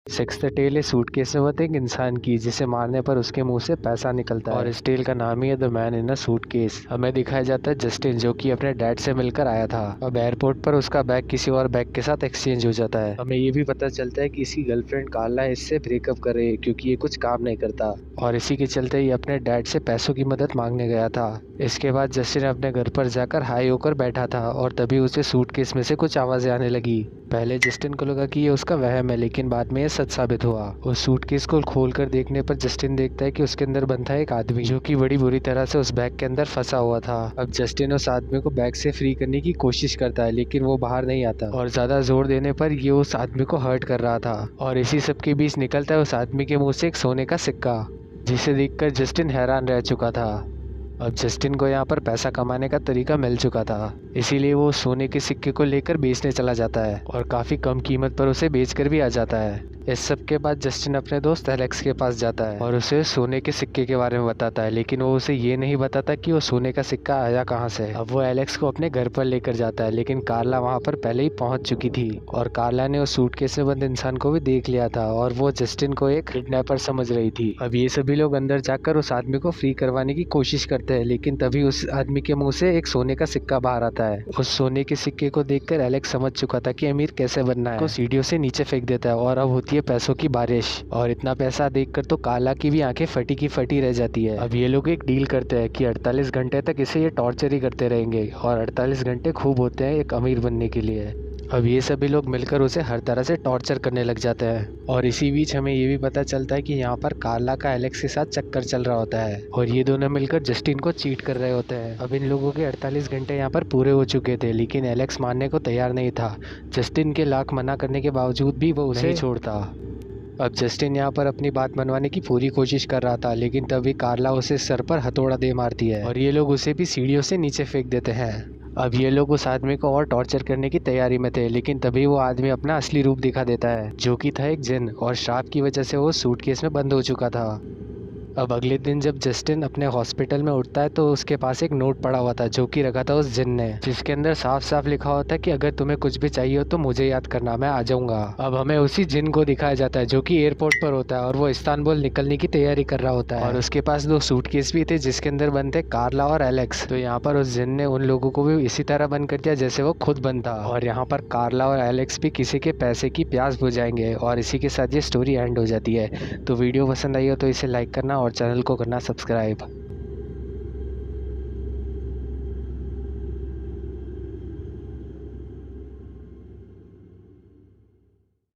Sixth tell इस suitcase में एक इंसान की जिसे मारने पर उसके मुंह से पैसा निकलता है और इस टेल का नाम ही है the man in a suitcase. हमें दिखाया जाता है जस्टिन जो कि अपने डैड से मिलकर आया था। अब एयरपोर्ट पर उसका बैग किसी और बैग के साथ एक्सचेंज हो जाता है। हमें ये भी पता चलता है कि इसकी गर्लफ्रेंड कार्ला इससे ब्रेकअप कर रही है क्योंकि ये कुछ काम नहीं करता और इसी के चलते ये अपने डैड से पैसों की मदद मांगने गया था। इसके बाद जस्टिन अपने घर पर जाकर हाई होकर बैठा था और तभी उसे सूटकेस में से कुछ आवाजें आने लगी। पहले जस्टिन को लगा कि ये उसका वहम है, लेकिन बाद में ये सच साबित हुआ। उस सूटकेस को खोलकर देखने पर जस्टिन देखता है कि उसके अंदर बंद था एक आदमी जो कि बड़ी बुरी तरह से उस बैग के अंदर फंसा हुआ था। अब जस्टिन उस आदमी को बैग से फ्री करने की कोशिश करता है लेकिन वो बाहर नहीं आता और ज्यादा जोर देने पर ये उस आदमी को हर्ट कर रहा था। और इसी सब के बीच निकलता है उस आदमी के मुंह से एक सोने का सिक्का, जिसे देखकर जस्टिन हैरान रह चुका था। अब जस्टिन को यहाँ पर पैसा कमाने का तरीका मिल चुका था, इसीलिए वो सोने के सिक्के को लेकर बेचने चला जाता है और काफ़ी कम कीमत पर उसे बेचकर भी आ जाता है। इस सब के बाद जस्टिन अपने दोस्त एलेक्स के पास जाता है और उसे सोने के सिक्के के बारे में बताता है, लेकिन वो उसे ये नहीं बताता कि वो सोने का सिक्का आया कहाँ से। अब वो एलेक्स को अपने घर पर लेकर जाता है, लेकिन कार्ला वहाँ पर पहले ही पहुँच चुकी थी और कार्ला ने उस सूटकेस में बंद इंसान को भी देख लिया था और वो जस्टिन को एक किडनैपर समझ रही थी। अब ये सभी लोग अंदर जाकर उस आदमी को फ्री करवाने की कोशिश करते हैं, लेकिन तभी उस आदमी के मुंह से एक सोने का सिक्का बाहर आता है। उस सोने के सिक्के को देखकर एलेक्स समझ चुका था कि अमीर कैसे बनना है। वो सीढ़ियों से नीचे फेंक देता है और अब होती है पैसों की बारिश। और इतना पैसा देखकर तो कार्ला की भी आंखें फटी की फटी रह जाती है। अब ये लोग एक डील करते हैं कि 48 घंटे तक इसे ये टॉर्चर ही करते रहेंगे और 48 घंटे खूब होते हैं एक अमीर बनने के लिए। अब ये सभी लोग मिलकर उसे हर तरह से टॉर्चर करने लग जाते हैं और इसी बीच हमें ये भी पता चलता है कि यहाँ पर कार्ला का एलेक्स के साथ चक्कर चल रहा होता है और ये दोनों मिलकर जस्टिन को चीट कर रहे होते हैं। अब इन लोगों के 48 घंटे यहाँ पर पूरे हो चुके थे, लेकिन एलेक्स मानने को तैयार नहीं था। जस्टिन के लाख मना करने के बावजूद भी वो उसे नहीं छोड़ता। अब जस्टिन यहाँ पर अपनी बात मनवाने की पूरी कोशिश कर रहा था, लेकिन तभी कार्ला उसे सर पर हथौड़ा दे मारती है और ये लोग उसे भी सीढ़ियों से नीचे फेंक देते हैं। अब ये लोग उस आदमी को और टॉर्चर करने की तैयारी में थे, लेकिन तभी वो आदमी अपना असली रूप दिखा देता है जो कि था एक जिन, और श्राप की वजह से वो सूटकेस में बंद हो चुका था। अब अगले दिन जब जस्टिन अपने हॉस्पिटल में उठता है तो उसके पास एक नोट पड़ा हुआ था जो कि रखा था उस जिन ने, जिसके अंदर साफ साफ लिखा होता है कि अगर तुम्हें कुछ भी चाहिए हो तो मुझे याद करना, मैं आ जाऊंगा। अब हमें उसी जिन को दिखाया जाता है जो कि एयरपोर्ट पर होता है और वो इस्तांबुल निकलने की तैयारी कर रहा होता है और उसके पास 2 सूटकेस भी थे जिसके अंदर बंद थे कार्ला और एलेक्स। तो यहाँ पर उस जिन ने उन लोगों को भी इसी तरह बंद कर दिया जैसे वो खुद बंद था और यहाँ पर कार्ला और एलेक्स भी किसी के पैसे की प्यास बुझाएंगे और इसी के साथ ये स्टोरी एंड हो जाती है। तो वीडियो पसंद आई हो तो इसे लाइक करना और चैनल को करना सब्सक्राइब।